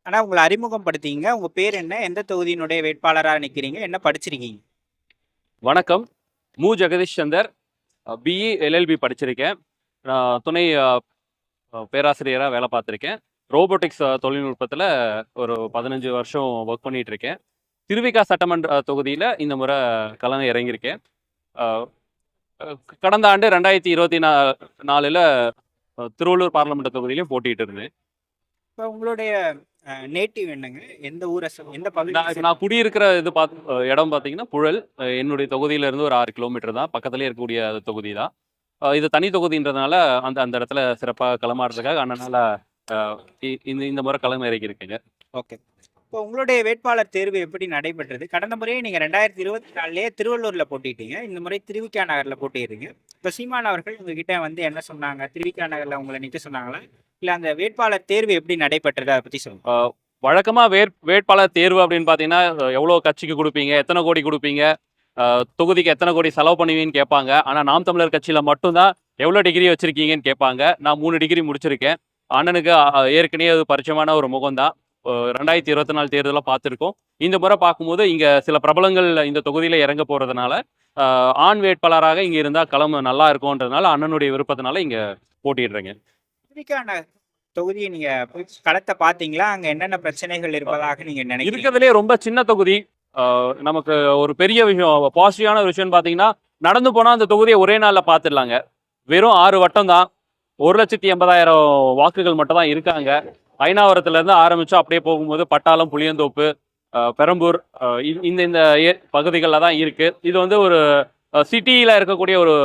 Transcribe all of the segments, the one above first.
ஆனா உங்கள அறிமுகப்படுத்திங்க. உங்க பேர் என்ன? எந்த தொகுதியினுடைய வேட்பாளரா நிக்கிறீங்க? என்ன படிச்சிருக்கீங்க? வணக்கம். ஜெகதீஷ் சந்தர். பிஇ எல்எல்பி படிச்சிருக்கேன். நான் துணை பேராசிரியரா வேலை பார்த்துருக்கேன். ரோபோட்டிக்ஸ் தொழில்நுட்பத்துல ஒரு 15 வருஷம் ஒர்க் பண்ணிட்டு இருக்கேன். திருவிக சட்டமன்ற தொகுதியில இந்த முறை களம் இறங்கியிருக்கேன். அ கடந்த ஆண்டு 2024ல திருவள்ளூர் பார்லமெண்ட் தொகுதியிலும் போட்டிட்டு இருந்தேன். இப்ப உங்களுடைய நேட்டிவ் என்னங்க? எந்த ஊர எந்த பகுதிய நான் குடியிருக்கிற இது இடம் பார்த்தீங்கன்னா புழல். என்னுடைய தொகுதியில இருந்து ஒரு 6 கிலோமீட்டர் தான். பக்கத்திலேயே இருக்கக்கூடிய தொகுதி தான். இது தனி தொகுதின்றதுனால அந்த அந்த இடத்துல சிறப்பாக களமாடுறதுக்காக அண்ணனால இந்த இந்த முறை களம் இறக்கி இருக்கீங்க. ஓகே. இப்போ உங்களுடைய வேட்பாளர் தேர்வு எப்படி நடைபெற்றது? கடந்த முறையே நீங்க 2024லயே திருவள்ளூர்ல போட்டிட்டீங்க. இந்த முறை திருவிக நகர்ல போட்டியிடுறீங்க. இப்ப சீமான் அவர்கள் உங்ககிட்ட வந்து என்ன சொன்னாங்க? திருவிக நகர்ல உங்களை நிக்க சொன்னாங்களா? இல்ல அந்த வேட்பாளர் தேர்வு எப்படி நடைபெற்றது? அதை பத்தி சொல்லுங்க. வழக்கமா வேட்பாளர் தேர்வு அப்படின்னு பார்த்தீங்கன்னா எவ்வளோ கட்சிக்கு கொடுப்பீங்க, எத்தனை கோடி கொடுப்பீங்க, தொகுதிக்கு எத்தனை கோடி செலவு பண்ணுவீங்கன்னு கேட்பாங்க. ஆனால் நாம் தமிழர் கட்சியில் மட்டும்தான் எவ்வளோ டிகிரி வச்சிருக்கீங்கன்னு கேட்பாங்க. நான் 3 டிகிரி முடிச்சிருக்கேன். அண்ணனுக்கு ஏற்கனவே அது பரிச்சயமான ஒரு முகம் தான். 2024 தேர்தலில் பார்த்துருக்கோம். இந்த முறை பார்க்கும்போது இங்கே சில பிரபலங்கள் இந்த தொகுதியில் இறங்க போகிறதுனால ஆண் வேட்பாளராக இங்கே இருந்தால் களம் நல்லா இருக்கும்ன்றதுனால அண்ணனுடைய விருப்பத்தினால இங்கே போட்டிடுறேங்க. திருவிக நகர் தொகுதியை நீங்க போய் களத்தை பாத்தீங்களா? அங்க என்னென்ன பிரச்சனைகள் இருப்பதாக நீங்க நினைக்கிறீங்க? இருக்கிறதுலே ரொம்ப சின்ன தொகுதி. நமக்கு ஒரு பெரிய விஷயம், பாசிட்டிவான விஷயம்னு பார்த்தீங்கன்னா, நடந்து போனால் அந்த தொகுதியை ஒரே நாளில் பார்த்துடலாங்க. வெறும் 6 வட்டம் தான். 1,80,000 வாக்குகள் மட்டும் தான் இருக்காங்க. ஐநாவரத்துலேருந்து ஆரம்பித்து அப்படியே போகும்போது பட்டாளம், புளியந்தோப்பு, பெரம்பூர் இந்த இந்த பகுதிகளில் தான் இருக்குது. இது வந்து ஒரு சிட்டியில் இருக்கக்கூடிய ஒரு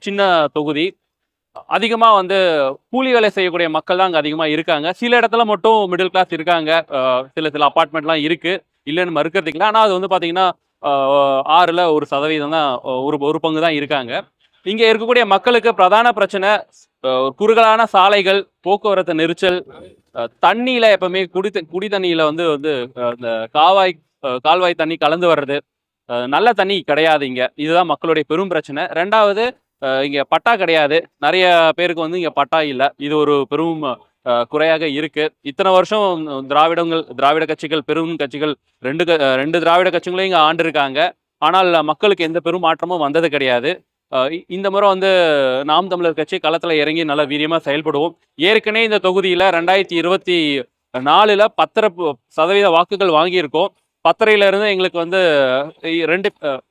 சின்ன தொகுதி. அதிகமாக வந்து கூலி வேலை செய்யக்கூடிய மக்கள் தான் அங்கே அதிகமாக இருக்காங்க. சில இடத்துல மட்டும் மிடில் கிளாஸ் இருக்காங்க. சில அப்பார்ட்மெண்ட்லாம் இருக்குது, இல்லைன்னு மறுக்கிறதுக்கு இல்லை. ஆனால் அது வந்து பார்த்தீங்கன்னா 6ல் 1% தான், ஒரு பங்கு தான் இருக்காங்க. இங்கே இருக்கக்கூடிய மக்களுக்கு பிரதான பிரச்சனை குறுகலான சாலைகள், போக்குவரத்து நெரிச்சல், தண்ணியில் எப்பவுமே குடி தண்ணியில் வந்து வந்து இந்த கால்வாய் தண்ணி கலந்து வர்றது, நல்ல தண்ணி கிடையாது இங்கே. இதுதான் மக்களுடைய பெரும் பிரச்சனை. 2வது, இங்கே பட்டா கிடையாது. நிறைய பேருக்கு வந்து இங்கே பட்டா இல்லை. இது ஒரு பெரும் குறையாக இருக்கு. இத்தனை வருஷம் திராவிட கட்சிகள், பெரும் கட்சிகள், ரெண்டு திராவிட கட்சிகளையும் இங்கே ஆண்டிருக்காங்க. ஆனால் மக்களுக்கு எந்த பெரும் மாற்றமும் வந்தது கிடையாது. இந்த முறை வந்து நாம் தமிழர் கட்சி களத்தில் இறங்கி நல்ல வீரியமாக செயல்படுவோம். ஏற்கனவே இந்த தொகுதியில் 2024ல் 10% வாக்குகள் வாங்கியிருக்கோம். 10இருந்து எங்களுக்கு வந்து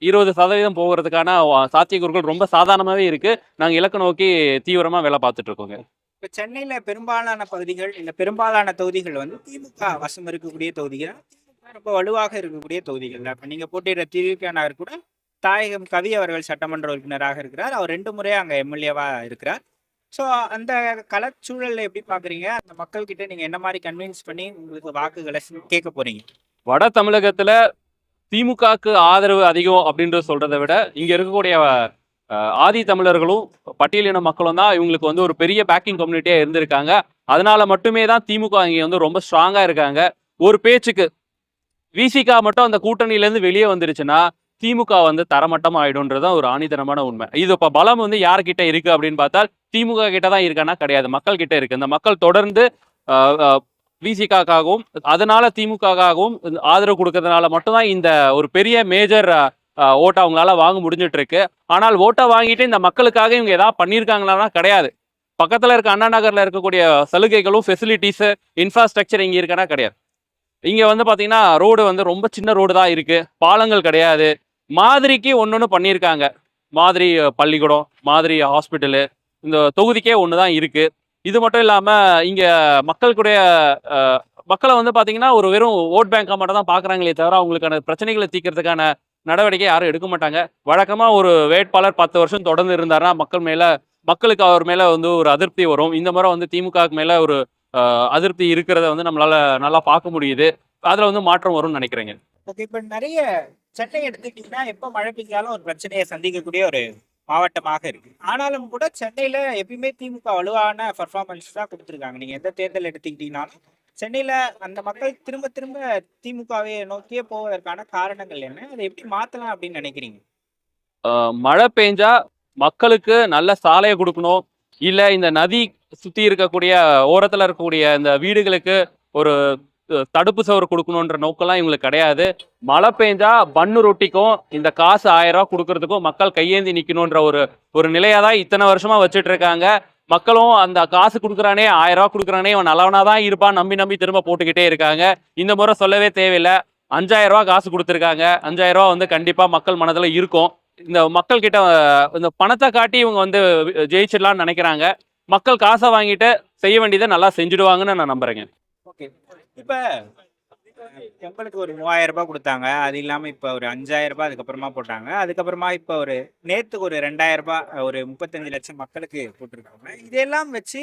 20% போகிறதுக்கான சாத்தியக்கூறுகள் ரொம்ப சாதாரணமாகவே இருக்கு. நாங்கள் இலக்கு நோக்கி தீவிரமாக வேலை பார்த்துட்டு இருக்கோங்க. இப்போ சென்னையில பெரும்பாலான பகுதிகள், இந்த பெரும்பாலான தொகுதிகள் வந்து திமுக வசம் இருக்கக்கூடிய தொகுதிகள், திமுக ரொம்ப வலுவாக இருக்கக்கூடிய தொகுதிகள் தான். இப்போ நீங்க போட்டியிட திமுக நகர் கூட தாயகம் கவி அவர்கள் சட்டமன்ற உறுப்பினராக இருக்கிறார். அவர் 2 முறையாக அங்கே எம்எல்ஏவா இருக்கிறார். ஸோ அந்த களச்சூழலில் எப்படி பார்க்குறீங்க? அந்த மக்கள்கிட்ட நீங்கள் என்ன மாதிரி கன்வின்ஸ் பண்ணி உங்களுக்கு வாக்குகளை கேட்க போறீங்க? வட தமிழகத்துல திமுகக்கு ஆதரவு அதிகம் அப்படின்ற சொல்றதை விட இங்க இருக்கக்கூடிய ஆதி தமிழர்களும் பட்டியலின மக்களும் தான் இவங்களுக்கு வந்து ஒரு பெரிய பேக்கிங் கம்யூனிட்டியா இருந்திருக்காங்க. அதனால மட்டுமே தான் திமுக இங்க வந்து ரொம்ப ஸ்ட்ராங்கா இருக்காங்க. ஒரு பேச்சுக்கு விசிகா மட்டும் அந்த கூட்டணியிலேருந்து வெளியே வந்துருச்சுன்னா திமுக வந்து தரமட்டம் ஆயிடும்ன்றதான் ஒரு ஆணித்தனமான உண்மை. இது இப்போ பலம் வந்து யார்கிட்ட இருக்கு அப்படின்னு பார்த்தால் திமுக கிட்ட தான் இருக்கான்னா கிடையாது, மக்கள் கிட்ட இருக்கு. இந்த மக்கள் தொடர்ந்து விசிகாவும் அதனால திமுகவும் ஆதரவு கொடுக்கறதுனால மட்டும்தான் இந்த ஒரு பெரிய மேஜர் ஓட்டை அவங்களால வாங்க முடிஞ்சிட்டு இருக்கு. ஆனால் ஓட்டை வாங்கிட்டு இந்த மக்களுக்காக இவங்க ஏதாவது பண்ணியிருக்காங்களா கிடையாது. பக்கத்தில் இருக்க அண்ணா நகர்ல இருக்கக்கூடிய சலுகைகளும் ஃபெசிலிட்டிஸ் இன்ஃப்ராஸ்ட்ரக்சர் இங்கே இருக்கானா கிடையாது. இங்கே வந்து பார்த்தீங்கன்னா ரோடு வந்து ரொம்ப சின்ன ரோடு தான் இருக்கு, பாலங்கள் கிடையாது. மாதிரிக்கு ஒன்று பண்ணியிருக்காங்க. மாதிரி பள்ளிக்கூடம், மாதிரி ஹாஸ்பிட்டலு இந்த தொகுதிக்கே ஒன்று தான் இருக்கு. இது மட்டும் இல்லாமல் இங்கே மக்களை வந்து பார்த்தீங்கன்னா ஒரு வெறும் ஓட் பேங்காக மட்டும் தான் பார்க்குறாங்களே தவிர அவங்களுக்கான பிரச்சனைகளை தீர்க்கறதுக்கான நடவடிக்கை யாரும் எடுக்க மாட்டாங்க. வழக்கமாக ஒரு வேட்பாளர் 10 வருஷம் தொடர்ந்து இருந்தாருன்னா மக்களுக்கு அவர் மேலே வந்து ஒரு அதிருப்தி வரும். இந்த முறை வந்து திமுகவுக்கு மேலே ஒரு அதிருப்தி இருக்கிறத வந்து நம்மளால நல்லா பார்க்க முடியுது. அதில் வந்து மாற்றம் வரும்னு நினைக்கிறேங்க. ஓகே. இப்போ நிறைய சென்னை எடுத்துக்கிட்டீங்கன்னா எப்போ மழை பெய்ஞ்சாலும் ஒரு பிரச்சனையை சந்திக்கக்கூடிய ஒரு மாவட்டமாக இருக்கு. ஆனாலும் கூட சென்னையில எப்பயுமே திமுக வலுவான பர்ஃபார்மன்ஸ் தான் கொடுத்துருக்காங்க. நீங்க எந்த தேர்தல் எடுத்துக்கிட்டீங்கன்னாலும் சென்னையில அந்த மக்கள் திரும்ப திரும்ப திமுகவை நோக்கியே போவதற்கான காரணங்கள் என்ன? அதை எப்படி மாத்தலாம் அப்படின்னு நினைக்கிறீங்க? மழை பெஞ்சா மக்களுக்கு நல்ல சாலையை கொடுக்கணும், இல்லை இந்த நதி சுற்றி இருக்கக்கூடிய ஓரத்தில் இருக்கக்கூடிய இந்த வீடுகளுக்கு ஒரு தடுப்பு சவறு கொடுக்கணுன்ற நோக்கம்லாம் இவங்களுக்கு கிடையாது. மழை பெஞ்சா பன்னு ரொட்டிக்கும் இந்த காசு 1000 ரூபா கொடுக்கறதுக்கும் மக்கள் கையேந்தி நிக்கணுன்ற ஒரு நிலையா தான் இத்தனை வருஷமா வச்சுட்டு இருக்காங்க. மக்களும் அந்த காசு கொடுக்குறானே 1000 ரூபா கொடுக்குறானே இவன் நல்லவனா தான் இருப்பான் நம்பி நம்பி திரும்ப போட்டுக்கிட்டே இருக்காங்க. இந்த முறை சொல்லவே தேவையில்லை. 5000 ரூபா காசு கொடுத்துருக்காங்க. 5000 ரூபா வந்து கண்டிப்பா மக்கள் மனதில் இருக்கும். இந்த மக்கள் கிட்ட இந்த பணத்தை காட்டி இவங்க வந்து ஜெயிச்சிடலாம்னு நினைக்கிறாங்க. மக்கள் காசை வாங்கிட்டு செய்ய வேண்டியதை நல்லா செஞ்சுடுவாங்கன்னு நான் நம்புறேங்க. ஓகே. இப்ப எங்களுக்கு ஒரு 3000 ரூபாய் கொடுத்தாங்க. அது இல்லாம இப்ப ஒரு 5000 ரூபாய் அதுக்கப்புறமா போட்டாங்க. அதுக்கப்புறமா இப்ப ஒரு நேத்துக்கு ஒரு 2000 ரூபாய் ஒரு 35 லட்சம் மக்களுக்கு போட்டிருக்காங்க. இதெல்லாம் வச்சு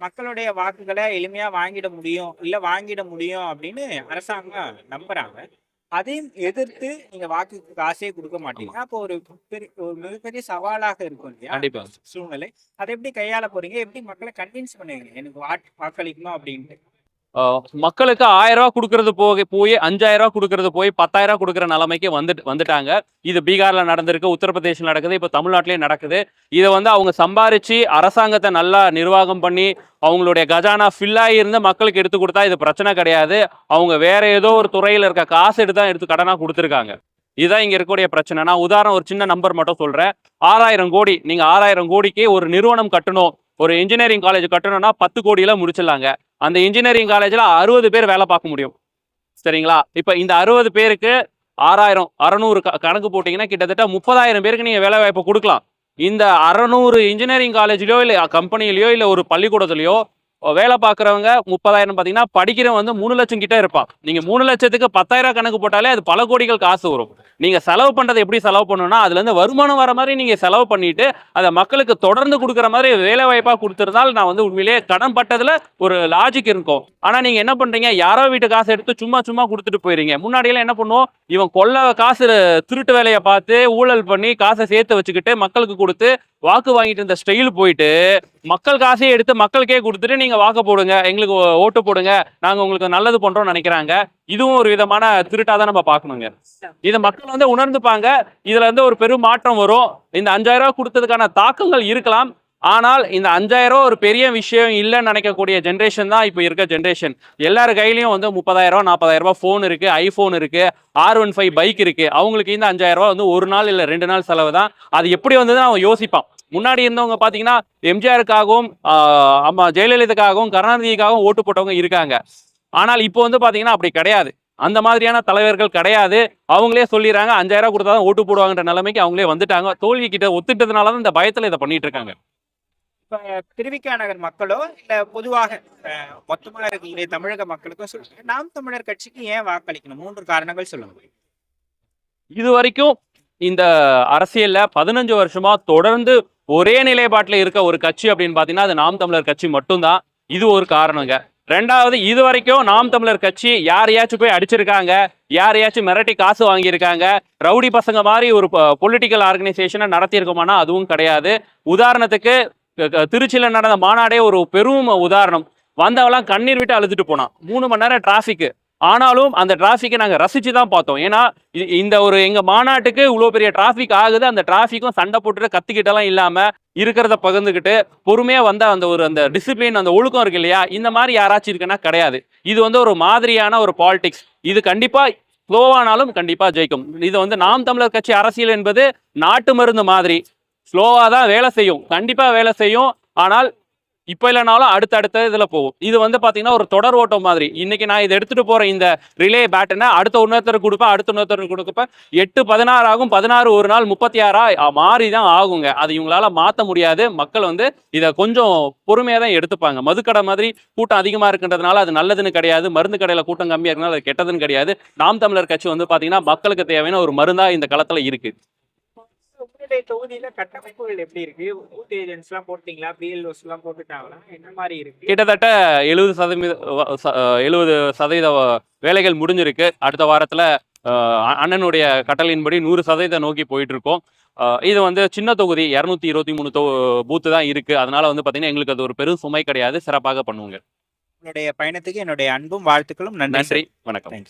மக்களுடைய வாக்குகளை எளிமையா வாங்கிட முடியும், இல்ல வாங்கிட முடியும் அப்படின்னு அரசாங்கம் நம்புறாங்க. அதையும் எதிர்த்து நீங்க வாக்குக்கு காசே கொடுக்க மாட்டீங்க. அப்போ ஒரு மிகப்பெரிய சவாலாக இருக்கும் இல்லையா கண்டிப்பா. சூழ்நிலை. அதை எப்படி கையாள போறீங்க? எப்படி மக்களை கன்வின்ஸ் பண்ணுவீங்க எனக்கு வாக்களிக்கணும் அப்படின்ட்டு? மக்களுக்கு 1000 ரூபா கொடுக்கறது போய் 5000 ரூபா கொடுக்கறது போய் 10,000 ரூபா கொடுக்குற நிலைமைக்கு வந்துட்டாங்க. இது பீகார்ல நடந்திருக்கு, உத்தரப்பிரதேசில் நடக்குது, இப்போ தமிழ்நாட்டிலேயே நடக்குது. இதை வந்து அவங்க சம்பாரிச்சு அரசாங்கத்தை நல்லா நிர்வாகம் பண்ணி அவங்களுடைய கஜானா ஃபில்லாகி இருந்து மக்களுக்கு எடுத்து கொடுத்தா இது பிரச்சனை கிடையாது. அவங்க வேற ஏதோ ஒரு துறையில் இருக்க காசு எடுத்து கடனாக கொடுத்துருக்காங்க. இதுதான் இங்க இருக்கக்கூடிய பிரச்சனை. நான் உதாரணம் ஒரு சின்ன நம்பர் மட்டும் சொல்றேன். 6000 கோடி, நீங்க 6000 கோடிக்கு ஒரு நிறுவனம் கட்டணும், ஒரு இன்ஜினியரிங் காலேஜ் கட்டணும்னா 10 கோடியில முடிச்சிடலாங்க. அந்த இன்ஜினியரிங் காலேஜ்ல 60 பேர் வேலை பார்க்க முடியும். சரிங்களா? இப்ப இந்த 60 பேருக்கு 6000 600 கணக்கு போட்டீங்கன்னா கிட்டத்தட்ட 30,000 பேருக்கு நீங்க வேலை வாய்ப்பு கொடுக்கலாம். இந்த 600 இன்ஜினியரிங் காலேஜ்லயோ இல்ல கம்பெனிலயோ இல்ல ஒரு பள்ளிக்கூடத்துலயோ வேலை பார்க்குறவங்க 30,000 பார்த்தீங்கன்னா படிக்கிறவன் வந்து 3 லட்சம் கிட்ட இருப்பான். நீங்க 3 லட்சத்துக்கு 10,000 கணக்கு போட்டாலே அது பல கோடிகள் காசு வரும். நீங்க செலவு பண்றதை எப்படி செலவு பண்ணணும்னா அதுல இருந்து வருமானம் வர மாதிரி நீங்க செலவு பண்ணிட்டு அதை மக்களுக்கு தொடர்ந்து கொடுக்குற மாதிரி வேலை வாய்ப்பா கொடுத்துருந்தால் நான் வந்து உண்மையிலேயே கடன் பட்டதுல ஒரு லாஜிக் இருக்கும். ஆனா நீங்க என்ன பண்றீங்க, யாரோ வீட்டு காசு எடுத்து சும்மா கொடுத்துட்டு போயிருங்க. முன்னாடியெல்லாம் என்ன பண்ணுவோம், இவன் கொள்ள காசு திருட்டு வேலையை பார்த்து ஊழல் பண்ணி காசை சேர்த்து வச்சுக்கிட்டு மக்களுக்கு கொடுத்து வாக்கு வாங்கிட்டு இருந்த ஸ்டைல் போயிட்டு மக்கள் காசையே எடுத்து மக்களுக்கே கொடுத்துட்டு நீங்க வாக்கு போடுங்க, எங்களுக்கு ஓட்டு போடுங்க, நாங்க உங்களுக்கு நல்லது பண்றோம்னு நினைக்கிறாங்க. இதுவும் ஒரு விதமான திருட்டாதான் நம்ம பார்க்கணுங்க. இதை மக்கள் வந்து உணர்ந்துப்பாங்க. இதுல வந்து ஒரு பெரும் மாற்றம் வரும். இந்த 5000 ரூபாய் கொடுத்ததுக்கான தாக்கங்கள் இருக்கலாம். ஆனால் இந்த 5000 ரூபாய் ஒரு பெரிய விஷயம் இல்லைன்னு நினைக்கக்கூடிய ஜென்ரேஷன் தான் இப்போ இருக்க ஜென்ரேஷன். எல்லார் கையிலையும் வந்து 30,000 40,000 ரூபாய் ஃபோன் இருக்கு, ஐபோன் இருக்கு, R15 பைக் இருக்கு. அவங்களுக்கு இந்த 5000 ரூபாய் வந்து ஒரு நாள் இல்லை 2 நாள் செலவு தான். அது எப்படி வந்ததுன்னு அவன் யோசிப்பான். முன்னாடி இருந்தவங்க பாத்தீங்கன்னா எம்ஜிஆருக்காகவும் அம்மா ஜெயலலிதாக்காகவும் கருணாநிதிக்காகவும் ஓட்டு போட்டவங்க இருக்காங்க. ஆனால் இப்போ வந்து பாத்தீங்கன்னா அப்படி கிடையாது. அந்த மாதிரியான தலைவர்கள் கிடையாது. அவங்களே சொல்லிடுறாங்க 5000 ரூபாய் கொடுத்தாதான் ஓட்டு போடுவாங்கன்ற நிலைமைக்கு அவங்களே வந்துட்டாங்க. தோல்வி கிட்ட ஒத்துட்டதுனாலதான் இந்த பயத்துல இதை பண்ணிட்டு இருக்காங்க. இப்ப திருவிக நகர் மக்களோ இல்ல பொதுவாக மொத்தமா இருக்கக்கூடிய தமிழக மக்களுக்கும் சொல்லுங்க, நாம் தமிழர் கட்சிக்கு ஏன் வாக்களிக்கணும்? 3 காரணங்கள் சொல்லுங்க. இது வரைக்கும் இந்த அரசியல்ல 15 வருஷமா தொடர்ந்து ஒரே நிலைப்பாட்டில் இருக்க ஒரு கட்சி அப்படின்னு பாத்தீங்கன்னா அது நாம் தமிழர் கட்சி மட்டும்தான். இது ஒரு காரணங்க. ரெண்டாவது, இது வரைக்கும் நாம் தமிழர் கட்சி யாரையாச்சும் போய் அடிச்சிருக்காங்க, யாரையாச்சும் மிரட்டி காசு வாங்கியிருக்காங்க, ரவுடி பசங்க மாதிரி ஒரு பொலிட்டிக்கல் ஆர்கனைசேஷனை நடத்தியிருக்கோமானா அதுவும் கிடையாது. உதாரணத்துக்கு திருச்சியில நடந்த மாநாடே ஒரு பெரும் உதாரணம். வந்தவெல்லாம் கண்ணீர் விட்டு அழுதுட்டு போனான். 3 மணி நேரம் டிராஃபிக். ஆனாலும் அந்த டிராஃபிக்கை நாங்கள் ரசிச்சு தான் பார்த்தோம். ஏன்னா இந்த ஒரு எங்க மாநாட்டுக்கு இவ்வளோ பெரிய டிராஃபிக் ஆகுது, அந்த டிராஃபிக்கும் சண்டை போட்டுட்டு கத்திக்கிட்டெல்லாம் இல்லாம இருக்கிறத பகிர்ந்துக்கிட்டு பொறுமையா வந்த அந்த டிசிப்ளின், அந்த ஒழுக்கம் இருக்கு இல்லையா, இந்த மாதிரி யாராச்சும் இருக்குன்னா கிடையாது. இது வந்து ஒரு மாதிரியான ஒரு பாலிடிக்ஸ். இது கண்டிப்பா ஸ்லோவானாலும் கண்டிப்பா ஜெயிக்கும். இது வந்து நாம் தமிழர் கட்சி அரசியல் என்பது நாட்டு மருந்து மாதிரி ஸ்லோவா தான் வேலை செய்யும், கண்டிப்பா வேலை செய்யும். ஆனால் இப்போ இல்லைனாலும் அடுத்த இதில் போகும். இது வந்து பார்த்தீங்கன்னா ஒரு தொடர் ஓட்டம் மாதிரி. இன்னைக்கு நான் இதை எடுத்துட்டு போறேன் இந்த ரிலே பேட்டுன்னா அடுத்த இன்னொருத்தர் கொடுப்பேன், அடுத்த இன்னொருத்தர் கொடுப்பேன். 8 16 ஆகும், 16 ஒரு நாள் 36 மாறி தான் ஆகுங்க. அது இவங்களால மாற்ற முடியாது. மக்கள் வந்து இதை கொஞ்சம் பொறுமையாக தான் எடுத்துப்பாங்க. மதுக்கடை மாதிரி கூட்டம் அதிகமாக இருக்குன்றதுனால அது நல்லதுன்னு கிடையாது, மருந்து கடையில் கூட்டம் கம்மியாக இருக்கனால அது கெட்டதுன்னு கிடையாது. நாம் தமிழர் கட்சி வந்து பார்த்தீங்கன்னா மக்களுக்கு தேவையான ஒரு மருந்தா இந்த களத்தில் இருக்கு. தொகுதியில கட்டமைப்புகள் எப்படி இருக்கு? பூத் ஏஜென்ட்ஸ் எல்லாம் போட்டீங்களா? பிஎல்ஓஸ் எல்லாம் போட்டுட்டாங்களா? என்ன மாதிரி இருக்கு? கிட்டத்தட்ட 70% வேலைகள் முடிஞ்சிருக்கு. அடுத்த வாரத்துல அண்ணனுடைய கட்டளையின்படி 100% நோக்கி போயிட்டு இருக்கோம். இது வந்து சின்ன தொகுதி, 223 பூத்து தான் இருக்கு. அதனால வந்து பாத்தீங்கன்னா எங்களுக்கு அது ஒரு பெரும் சுமை கிடையாது. சிறப்பாக பண்ணுவோங்க. உங்களுடைய பயணத்துக்கு என்னுடைய அன்பும் வாழ்த்துக்களும். நன்றி. வணக்கம்.